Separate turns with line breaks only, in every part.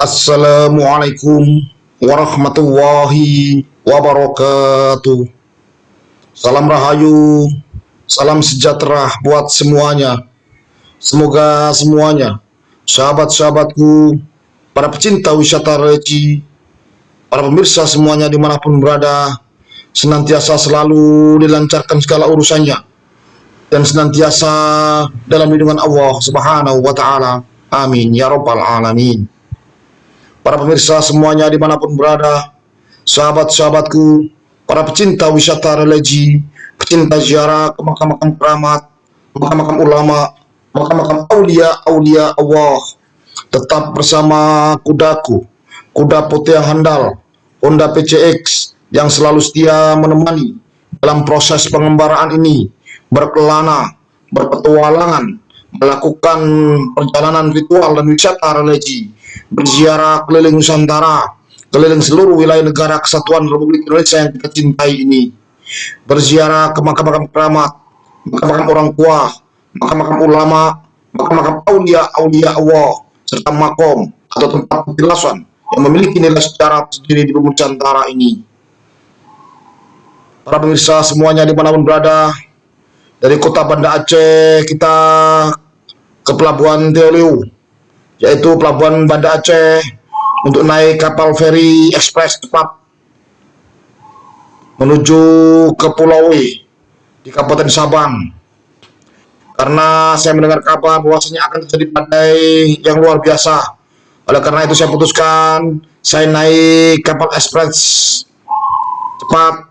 Assalamualaikum warahmatullahi wabarakatuh. Salam rahayu, salam sejahtera buat semuanya. Semoga semuanya, sahabat-sahabatku, para pecinta wisata religi, para pemirsa semuanya dimanapun berada, senantiasa selalu dilancarkan segala urusannya dan senantiasa dalam lindungan Allah Subhanahu wa Ta'ala. Amin ya Rabbal 'Alamin. Para pemirsa semuanya dimanapun berada, sahabat-sahabatku, para pecinta wisata religi, pecinta ziarah ke makam-makam keramat, makam-makam ulama, makam-makam aulia Allah, tetap bersama kudaku, kuda putih yang handal, Honda PCX yang selalu setia menemani dalam proses pengembaraan ini, berkelana, berpetualangan, melakukan perjalanan ritual dan wisata religi, berziarah keliling Nusantara, keliling seluruh wilayah negara kesatuan Republik Indonesia yang kita cintai ini, berziarah ke makam-makam keramat, makam-makam orang tua, makam-makam ulama, makam-makam aulia Allah, serta makom atau tempat petilasan yang memiliki nilai sejarah sendiri di bumi Nusantara ini. Para pemirsa semuanya dimanapun berada, dari kota Banda Aceh kita ke Pelabuhan Teoleu, yaitu Pelabuhan Banda Aceh, untuk naik kapal feri ekspres cepat menuju ke Pulau W di Kabupaten Sabang. Karena saya mendengar kabar bahwasanya akan terjadi badai yang luar biasa. Oleh karena itu saya putuskan saya naik kapal ekspres cepat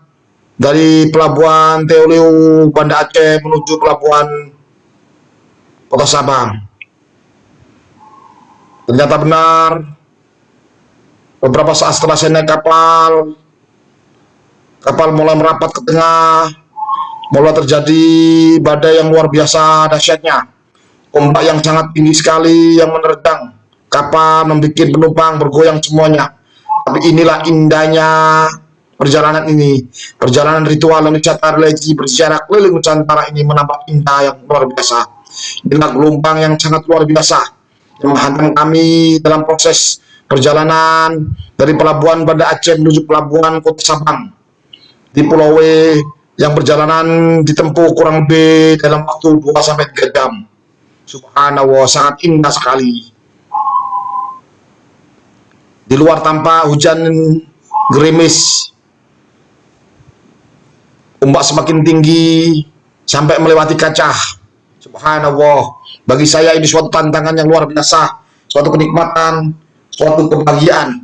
dari Pelabuhan Teoleu Banda Aceh menuju Pelabuhan Kota Sabang. Ternyata benar, beberapa saat setelah saya naik kapal mulai merapat ke tengah, mulai terjadi badai yang luar biasa dahsyatnya. Ombak yang sangat tinggi sekali yang menerjang kapal, membuat penumpang bergoyang semuanya. Tapi inilah indahnya perjalanan ini, perjalanan ritual dan wisata religi berziarah keliling Nusantara ini menambah indah yang luar biasa. Inilah gelombang yang sangat luar biasa yang menghantam kami dalam proses perjalanan dari Pelabuhan Banda Aceh menuju Pelabuhan Kota Sabang di Pulau W, yang perjalanan ditempuh kurang lebih dalam waktu 2-3 jam. Subhanallah, sangat indah sekali. Di luar tampak hujan gerimis, ombak semakin tinggi sampai melewati kaca. Subhanallah, bagi saya ini suatu tantangan yang luar biasa, suatu kenikmatan, suatu kebahagiaan.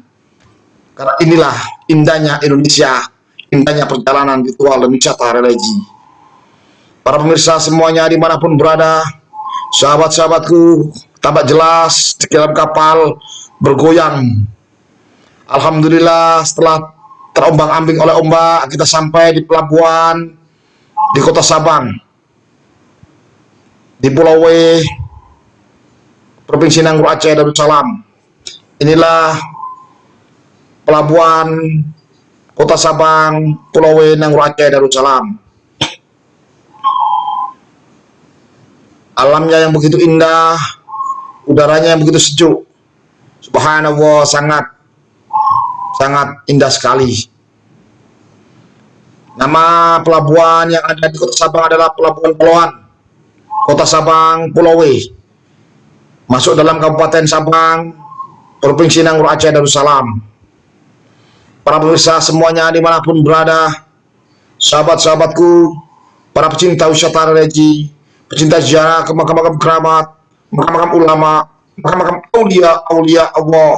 Karena inilah indahnya Indonesia, indahnya perjalanan ritual dan wisata religi. Para pemirsa semuanya dimanapun berada, sahabat-sahabatku, tampak jelas di dalam kapal bergoyang. Alhamdulillah, setelah terombang-ambing oleh ombak, kita sampai di pelabuhan di Kota Sabang, di Pulau W, Provinsi Nanggroe Aceh Darussalam. Inilah pelabuhan Kota Sabang, Pulau W, Nanggroe Aceh Darussalam. Alamnya yang begitu indah, udaranya yang begitu sejuk. Subhanallah, sangat indah sekali. Nama pelabuhan yang ada di Kota Sabang adalah Pelabuhan Poloan, Kota Sabang, Pulau W, masuk dalam Kabupaten Sabang, Provinsi Nanggroe Aceh Darussalam. Para pemirsa semuanya dimanapun berada, sahabat-sahabatku, para pecinta wisata religi, pecinta ziarah ke makam-makam keramat, makam-makam ulama, makam-makam aulia Allah,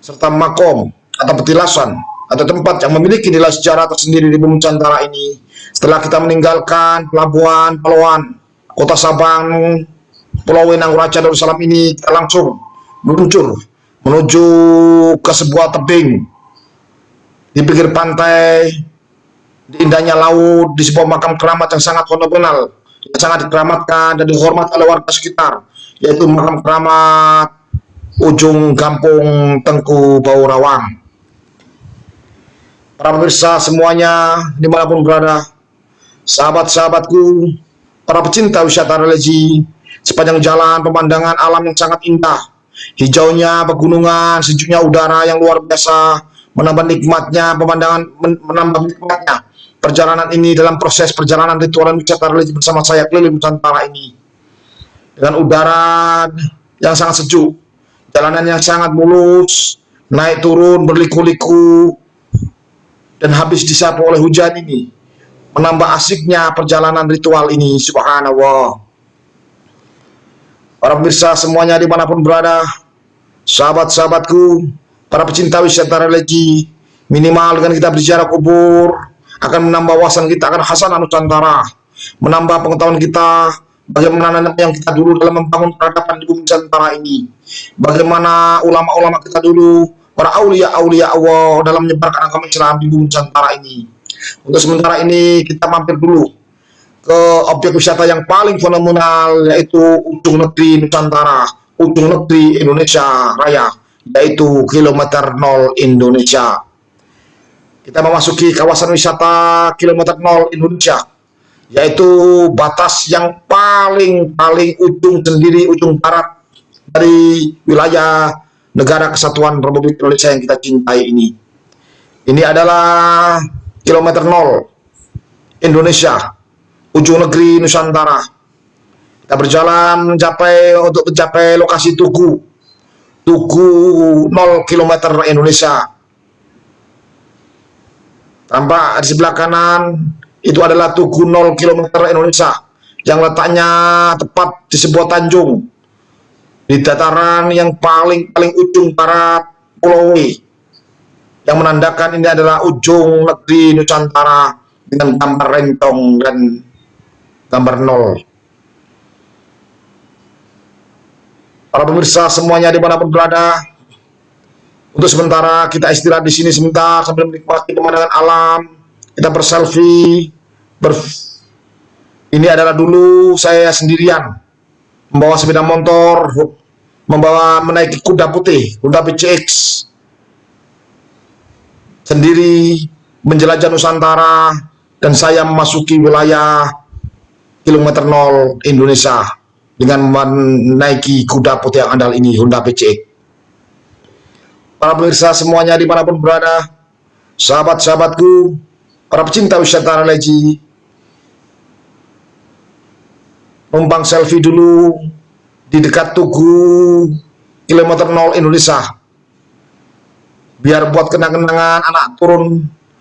serta makom atau petilasan atau tempat yang memiliki nilai sejarah tersendiri di bumi Nusantara ini. Setelah kita meninggalkan Pelabuhan Poloan, Kota Sabang, Pulau W, Nanggroe Aceh Darussalam ini, kita langsung meluncur menuju ke sebuah tebing di pinggir pantai, di indahnya laut, di sebuah makam keramat yang sangat fenomenal, yang sangat dikeramatkan dan dihormat oleh warga sekitar, yaitu makam keramat Ujung Gampung Tengku Baurawang. Para pemirsa semuanya dimanapun berada, sahabat-sahabatku, para pecinta wisata religi, sepanjang jalan pemandangan alam yang sangat indah, hijaunya pegunungan, sejuknya udara yang luar biasa, menambah nikmatnya pemandangan, menambah nikmatnya perjalanan ini dalam proses perjalanan ritual dan wisata religi bersama saya keliling Nusantara ini. Dengan udara yang sangat sejuk, jalanan yang sangat mulus, naik turun berliku-liku, dan habis disapu oleh hujan ini, menambah asiknya perjalanan ritual ini. Subhanallah. Para pemirsa semuanya dimanapun berada, sahabat-sahabatku, para pecinta wisata religi, minimal dengan kita berziarah kubur akan menambah wawasan kita akan khasanah Nusantara, menambah pengetahuan kita bagaimana yang kita dulu dalam membangun peradaban di bumi Nusantara ini, bagaimana ulama-ulama kita dulu, para aulia-aulia Allah dalam menyebarkan agama Islam di bumi Nusantara ini. Untuk sementara ini kita mampir dulu ke objek wisata yang paling fenomenal, yaitu ujung negeri Nusantara, ujung negeri Indonesia Raya, yaitu kilometer 0 Indonesia. Kita memasuki kawasan wisata kilometer 0 Indonesia, yaitu batas yang paling ujung sendiri, ujung barat dari wilayah negara kesatuan Republik Indonesia yang kita cintai ini. Ini adalah kilometer 0 Indonesia, ujung negeri Nusantara. Kita berjalan untuk mencapai lokasi Tugu 0 km Indonesia. Tampak di sebelah kanan itu adalah Tugu 0 km Indonesia yang letaknya tepat di sebuah tanjung di dataran yang paling ujung barat Pulau W, yang menandakan ini adalah ujung negeri Nusantara dengan gambar rentong dan gambar 0. Para pemirsa semuanya dimanapun berada, untuk sementara kita istirahat di sini sebentar sambil menikmati pemandangan alam. Kita berselfie. Ini adalah dulu saya sendirian membawa sepeda motor, menaiki kuda putih, kuda PCX, sendiri menjelajah Nusantara, dan saya memasuki wilayah kilometer 0 Indonesia dengan menaiki kuda putih yang andal ini, Honda PCX. Para pemirsa semuanya dimanapun berada, sahabat-sahabatku, para pecinta wisata religi, numpang selfie dulu di dekat Tugu kilometer 0 Indonesia, biar buat kenang-kenangan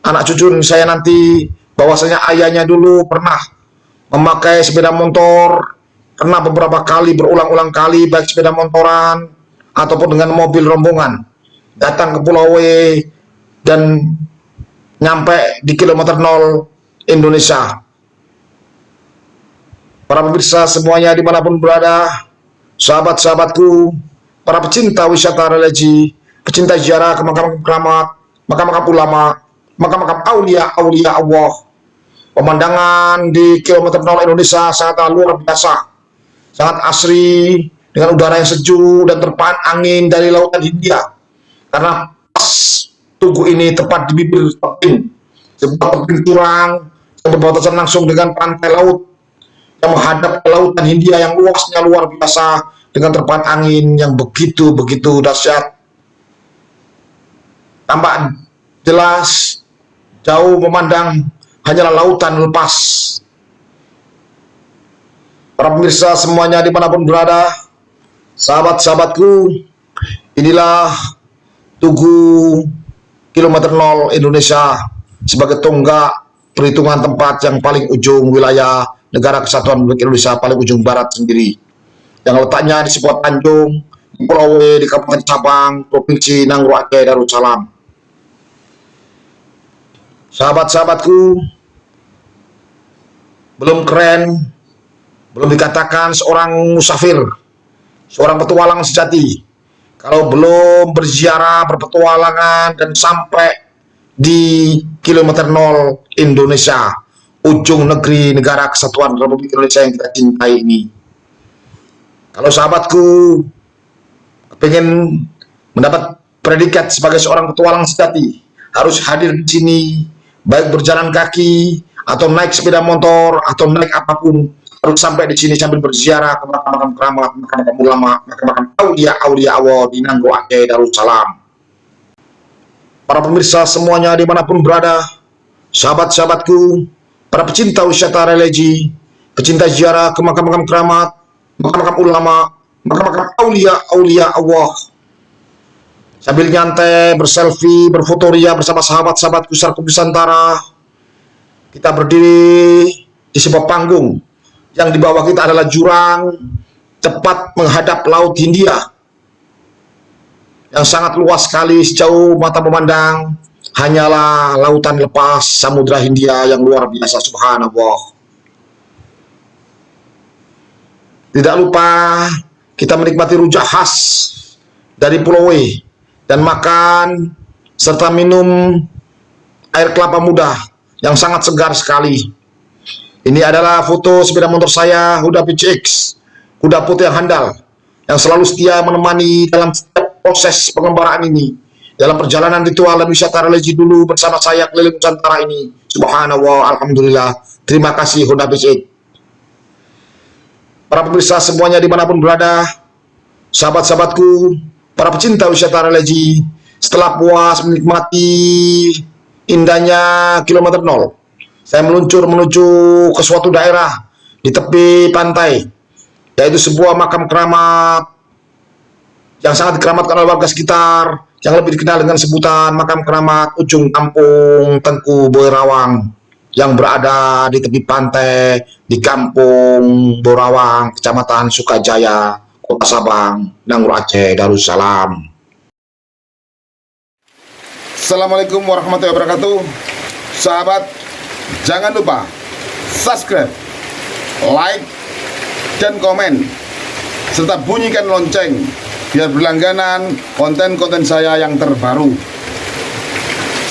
anak cucu saya nanti, bahwasanya ayahnya dulu pernah memakai sepeda motor, pernah beberapa kali, berulang-ulang kali, baik sepeda motoran ataupun dengan mobil rombongan, datang ke Pulau W dan nyampe di kilometer 0 Indonesia. Para pemirsa semuanya dimanapun berada, sahabat-sahabatku, para pecinta wisata religi, pecinta ziarah ke makam-makam ulama, makam-makam aulia Allah, pemandangan di kilometer 0 Indonesia sangat luar biasa, sangat asri, dengan udara yang sejuk dan terpaan angin dari lautan Hindia. Karena pas Tugu ini tepat di bibir tebing, sebuah tebing curang yang berbatasan langsung dengan pantai laut yang menghadap ke lautan Hindia yang luasnya luar biasa, dengan terpaan angin yang begitu dahsyat. Tampak jelas jauh memandang hanyalah lautan lepas. Para pemirsa semuanya dimanapun berada, sahabat-sahabatku, inilah Tugu kilometer 0 Indonesia sebagai tonggak perhitungan tempat yang paling ujung wilayah negara kesatuan Republik Indonesia, paling ujung barat sendiri, yang letaknya di sebuah tanjung di Pulau W di Kabupaten Cabang, Provinsi Nangro Aceh Darussalam. Sahabat-sahabatku, belum keren, belum dikatakan seorang musafir, seorang petualang sejati, kalau belum berziarah, berpetualangan, dan sampai di kilometer 0 Indonesia, ujung negeri negara kesatuan Republik Indonesia yang kita cintai ini. Kalau sahabatku pengen mendapat predikat sebagai seorang petualang sejati, harus hadir di sini, baik berjalan kaki, atau naik sepeda motor, atau naik apapun, Baru sampai di sini sambil berziarah ke makam-makam keramat, makam-makam ulama, makam-makam aulia Allah di Nanggro Aceh Darussalam. Para pemirsa semuanya dimanapun berada, sahabat-sahabatku, para pecinta wisata religi, pecinta ziarah ke makam-makam keramat, makam-makam ulama, makam-makam aulia Allah. Sambil nyantai, berselfie, berfotoria bersama sahabat-sahabatku Sarko Nusantara, kita berdiri di sebuah panggung yang di bawah kita adalah jurang tepat menghadap Laut Hindia yang sangat luas sekali. Sejauh mata memandang hanyalah lautan lepas Samudra Hindia yang luar biasa, subhanallah. Tidak lupa kita menikmati rujak khas dari Pulau W dan makan serta minum air kelapa muda yang sangat segar sekali. Ini adalah foto sepeda motor saya, Huda PCX, kuda putih yang handal, yang selalu setia menemani dalam setiap proses pengembaraan ini. Dalam perjalanan ritual dan wisata religi dulu bersama saya keliling Nusantara ini. Subhanallah, alhamdulillah. Terima kasih Huda PCX. Para pemirsa semuanya dimanapun berada, sahabat-sahabatku, para pecinta wisata religi, setelah puas menikmati indahnya kilometer 0, saya meluncur menuju ke suatu daerah di tepi pantai, yaitu sebuah makam keramat yang sangat dikeramatkan oleh warga sekitar, yang lebih dikenal dengan sebutan makam keramat ujung kampung Tengku Borawang, yang berada di tepi pantai di Kampung Borawang, Kecamatan Sukajaya, Kota Sabang, Nanggro Aceh Darussalam.
Assalamualaikum warahmatullahi wabarakatuh. Sahabat, jangan lupa subscribe, like, dan komen, serta bunyikan lonceng biar berlangganan konten-konten saya yang terbaru.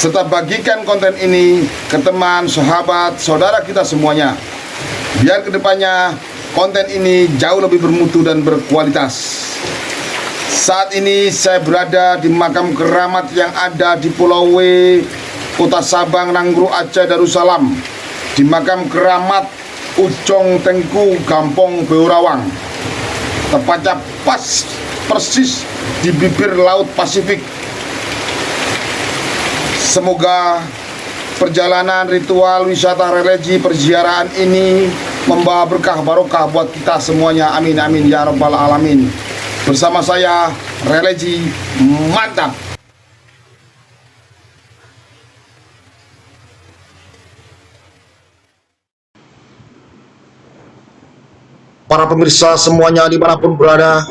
Serta bagikan konten ini ke teman, sahabat, saudara kita semuanya, biar kedepannya konten ini jauh lebih bermutu dan berkualitas. Saat ini saya berada di makam keramat yang ada di Pulau W, Kota Sabang, Nanggro Aceh Darussalam, di makam keramat Ujung Tengku Kampung Borawang, tepatnya persis di bibir Laut Pasifik. Semoga perjalanan ritual wisata religi perziarahan ini membawa berkah barokah buat kita semuanya. Amin amin ya rabbal alamin. Bersama saya religi mantap.
Para pemirsa semuanya dimanapun berada,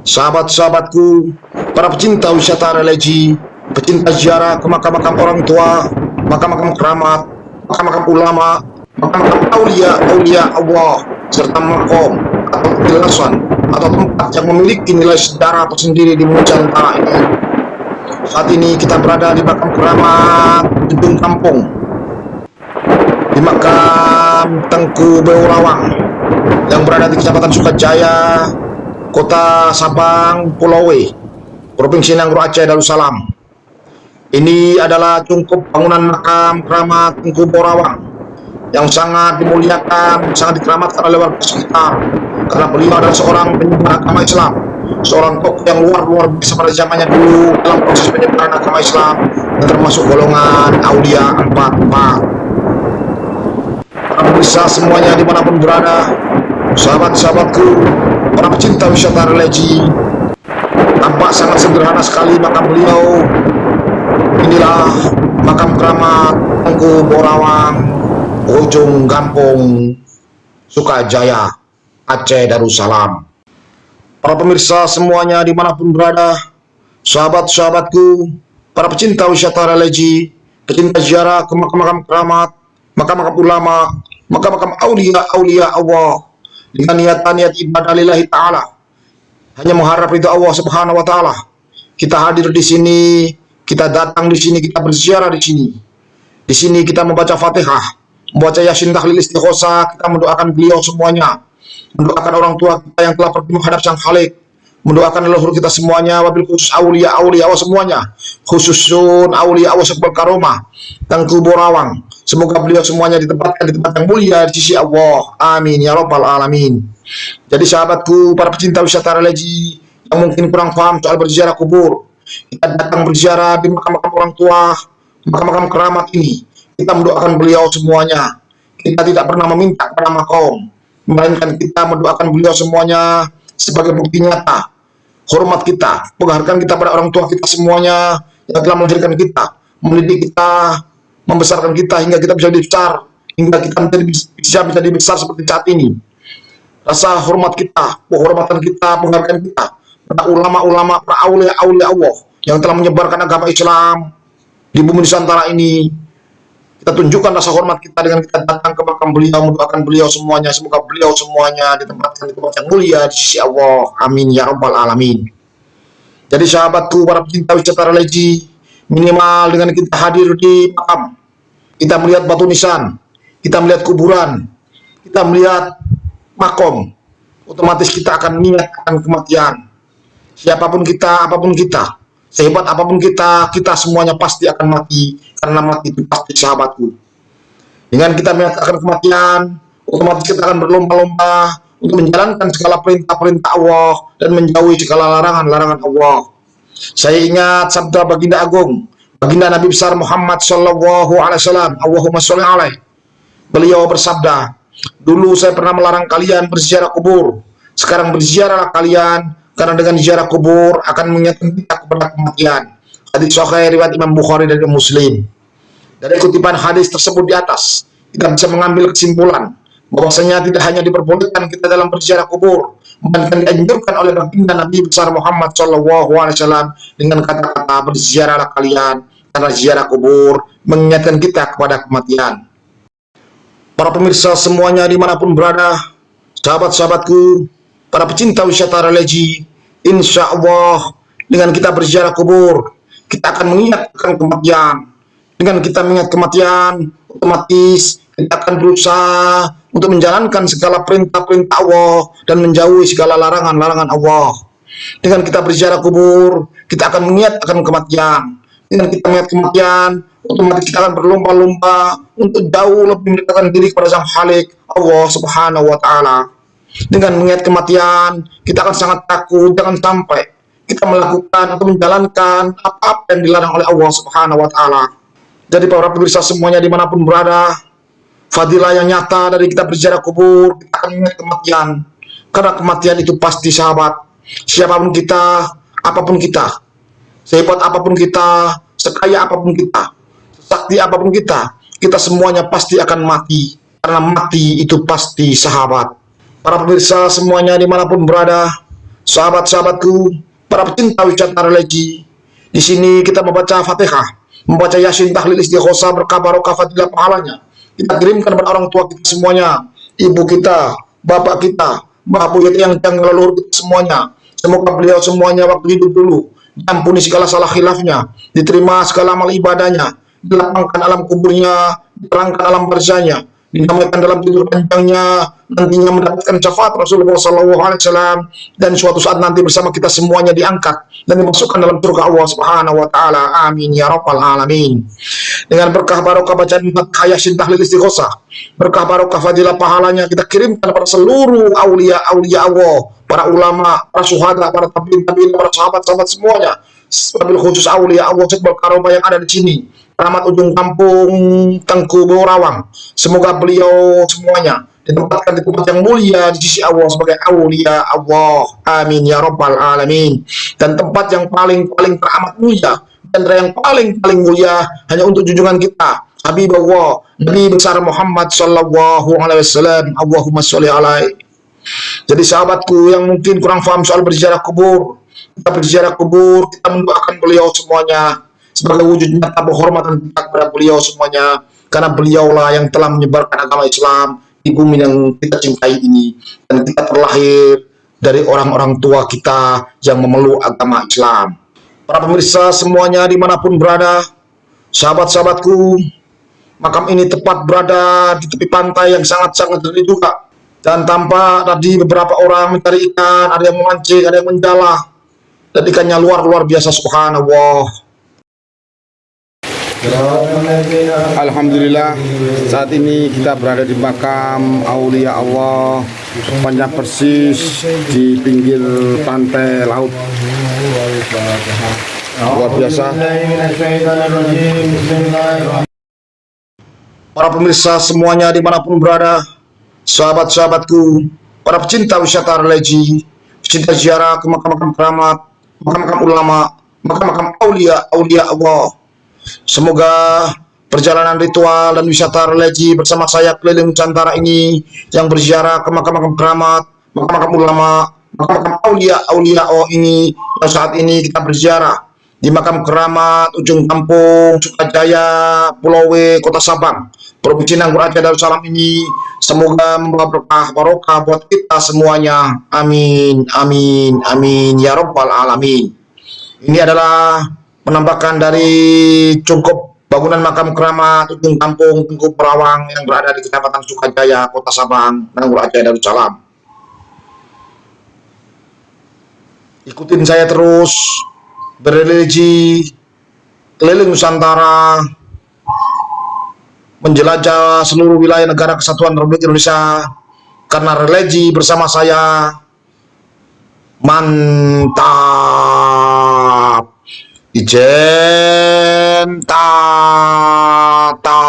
sahabat-sahabatku, para pecinta wisata religi, pecinta ziarah ke makam-makam orang tua, makam-makam keramat, makam-makam ulama, makam-makam aulia Allah, serta makom atau penjelasan atau tempat yang memiliki nilai sejarah tersendiri di Nusantara ini. Saat ini kita berada di makam keramat Ujung Kampung, di makam Tengku Borawang, yang berada di Kecamatan Sukajaya, Kota Sabang, Pulau W, Provinsi Nanggro Aceh Darussalam. Ini adalah cungkup bangunan makam keramat Tengku Borawang yang sangat dimuliakan, sangat dikeramatkan oleh warga sekitar, karena beliau adalah seorang penyebar agama Islam, seorang tokoh yang luar biasa pada zamannya dulu dalam proses penyebaran agama Islam, dan termasuk golongan aulia 44. Para pemirsa semuanya dimanapun berada, sahabat-sahabatku, para pecinta wisata religi, tampak sangat sederhana sekali makam beliau. Inilah makam keramat Tengku Borawang, Ujung Kampung Sukajaya, Aceh Darussalam. Para pemirsa semuanya dimanapun berada, sahabat-sahabatku, para pecinta wisata religi, pecinta ziarah ke makam-makam keramat, makam-makam ulama, makam-makam aulia Allah, dengan niat ibadah lillahi ta'ala, hanya mengharap ridha Allah subhanahu wa ta'ala. Kita hadir di sini, kita datang di sini, kita berziarah di sini. Di sini kita membaca Fatihah, membaca Yasin Tahlil Istighosa, kita mendoakan beliau semuanya, mendoakan orang tua kita yang telah pergi menghadap Sang Khalik, mendoakan leluhur kita semuanya, wabil khusus aulia Allah semuanya, khususun aulia Allah Sekbal Karomah, Tengku Borawang, Semoga beliau semuanya ditempatkan di tempat yang mulia di sisi Allah. Amin ya rabbal alamin. Jadi sahabatku, para pecinta wisata religi yang mungkin kurang paham soal berziarah kubur, kita datang berziarah di makam-makam orang tua, makam-makam keramat ini. Kita mendoakan beliau semuanya. Kita tidak pernah meminta kepada makom, melainkan kita mendoakan beliau semuanya sebagai bukti nyata hormat kita, penghargaan kita pada orang tua kita semuanya yang telah melahirkan kita, mendidik kita, membesarkan kita hingga kita bisa besar, hingga kita bisa besar seperti saat ini. Rasa hormat kita, penghormatan kita, penghargaan kita pada ulama-ulama, para aulia-aulia Allah yang telah menyebarkan agama Islam di bumi Nusantara ini. Kita tunjukkan rasa hormat kita dengan kita datang ke makam beliau, mendoakan beliau semuanya. Semoga beliau semuanya ditempatkan di tempat yang mulia di sisi Allah. Amin ya rabbal alamin. Jadi sahabatku, para pecinta wisata religi, minimal dengan kita hadir di makam, kita melihat batu nisan, kita melihat kuburan, kita melihat makom, otomatis kita akan mengingat akan kematian. Siapapun kita, apapun kita, sehebat apapun kita semuanya pasti akan mati, karena mati itu pasti sahabatku. Dengan kita mengatakan kematian, otomatis kita akan berlomba-lomba untuk menjalankan segala perintah-perintah Allah dan menjauhi segala larangan-larangan Allah. Saya ingat sabda baginda agung, baginda Nabi besar Muhammad sallallahu alaihi wasallam, Allahumma sholli alaihi. Beliau bersabda, dulu saya pernah melarang kalian berziarah kubur, sekarang berziarahlah kalian, karena dengan ziarah kubur akan mengingatkan kita kepada kematian. Hadits sahih riwayat Imam Bukhari dan Muslim. Dari kutipan hadis tersebut di atas, kita bisa mengambil kesimpulan bahwasanya tidak hanya diperbolehkan kita dalam berziarah kubur, melainkan dianjurkan oleh baginda Nabi besar Muhammad SAW dengan kata-kata berziarahlah kalian, karena ziarah kubur mengingatkan kita kepada kematian. Para pemirsa semuanya dimanapun berada, sahabat-sahabatku, para pecinta wisata religi, insya Allah dengan kita berziarah kubur, kita akan mengingat akan kematian. Dengan kita mengingat kematian, otomatis kita akan berusaha untuk menjalankan segala perintah-perintah Allah dan menjauhi segala larangan-larangan Allah. Dengan kita berziarah kubur, kita akan mengingat akan kematian. Dengan kita mengingat kematian, otomatis kita akan berlomba-lomba untuk jauh lebih mendekatkan diri kepada Sang Khalik Allah Subhanahu wa Ta'ala. Dengan mengingat kematian, kita akan sangat takut jangan sampai kita melakukan atau menjalankan apa-apa yang dilarang oleh Allah Subhanahu wa Ta'ala. Jadi para pemirsa semuanya dimanapun berada, fadilah yang nyata dari kita berziarah kubur, kita akan mengingat kematian. Karena kematian itu pasti sahabat. Siapapun kita, apapun kita, sehebat apapun kita, sekaya apapun kita, sakti apapun kita semuanya pasti akan mati. Karena mati itu pasti sahabat. Para pemirsa semuanya dimanapun berada, sahabat-sahabatku, para pecinta wisata religi, di sini kita membaca Fatihah, membaca Yasin, tahlil, istighosah, berkah barokah fadilah pahalanya. Kita kirimkan kepada orang tua kita semuanya, ibu kita, bapak kita, mbah buyut yang leluhur kita semuanya. Semoga beliau semuanya waktu hidup dulu diampuni segala salah khilafnya, diterima segala amal ibadahnya, dilapangkan alam kuburnya, diterangkan alam barzahnya, dinamakan dalam tidur panjangnya, nantinya mendapatkan syafaat Rasulullah SAW, dan suatu saat nanti bersama kita semuanya diangkat dan dimasukkan dalam surga Allah Subhanahu wa Ta'ala. Amin ya rabbal alamin. Dengan berkah barokah bacaan Fatihah, Yasin, tahlil, istighosah, berkah barokah fadilah pahalanya kita kirimkan kepada seluruh aulia-aulia Allah, para ulama, para syuhada, para tabi'in, para sahabat-sahabat semuanya, wabil khusus aulia Allah Jabal Karomah yang ada di sini, Keramat ujung kampung Tengku Borawang. Semoga beliau semuanya ditempatkan di tempat yang mulia di sisi Allah sebagai aulia Allah. Amin ya rabbal alamin. Dan tempat yang paling teramat mulia dan yang paling mulia hanya untuk junjungan kita, Habibullah Nabi besar Muhammad sallallahu alaihi wasallam. Allahumma sholli alaihi. Jadi sahabatku yang mungkin kurang paham soal berziarah kubur, kita berziarah kubur, kita mendoakan beliau semuanya sebagai wujud nyata penghormatan kita kepada beliau semuanya, karena beliaulah yang telah menyebarkan agama Islam di bumi yang kita cintai ini, dan kita terlahir dari orang-orang tua kita yang memeluk agama Islam. Para pemirsa semuanya dimanapun berada, sahabat-sahabatku, makam ini tepat berada di tepi pantai yang sangat-sangat jernih juga, dan tampak tadi beberapa orang mencari ikan, ada yang memancing, ada yang menjala, dan ikannya luar biasa, subhanallah.
Alhamdulillah, saat ini kita berada di makam Aulia Allah, panjang persis di pinggir pantai laut. Luar biasa.
Para pemirsa semuanya dimanapun berada, sahabat-sahabatku, para pecinta wisata religi, pecinta ziarah ke makam-makam keramat, makam-makam ulama, makam-makam aulia Allah. Semoga perjalanan ritual dan wisata religi bersama saya keliling Nusantara ini yang berziarah ke makam-makam keramat, makam-makam ulama, makam-makam aulia Allah ini, yang saat ini kita berziarah di makam keramat ujung kampung Sukajaya, Pulau W, Kota Sabang, Provinsi Nanggur Aceh Darussalam ini. Semoga membawa berkah barokah buat kita semuanya. Amin, amin, amin ya rabbal alamin. Ini adalah penampakan dari cungkup bangunan makam keramat ujung kampung Tengku Perawang yang berada di Kecamatan Sukajaya, Kota Sabang, Nanggur Aceh Darussalam. Ikutin saya terus berreligi keliling Nusantara, menjelajah seluruh wilayah negara kesatuan Republik Indonesia, karena religi bersama saya mantap. Ijen ta ta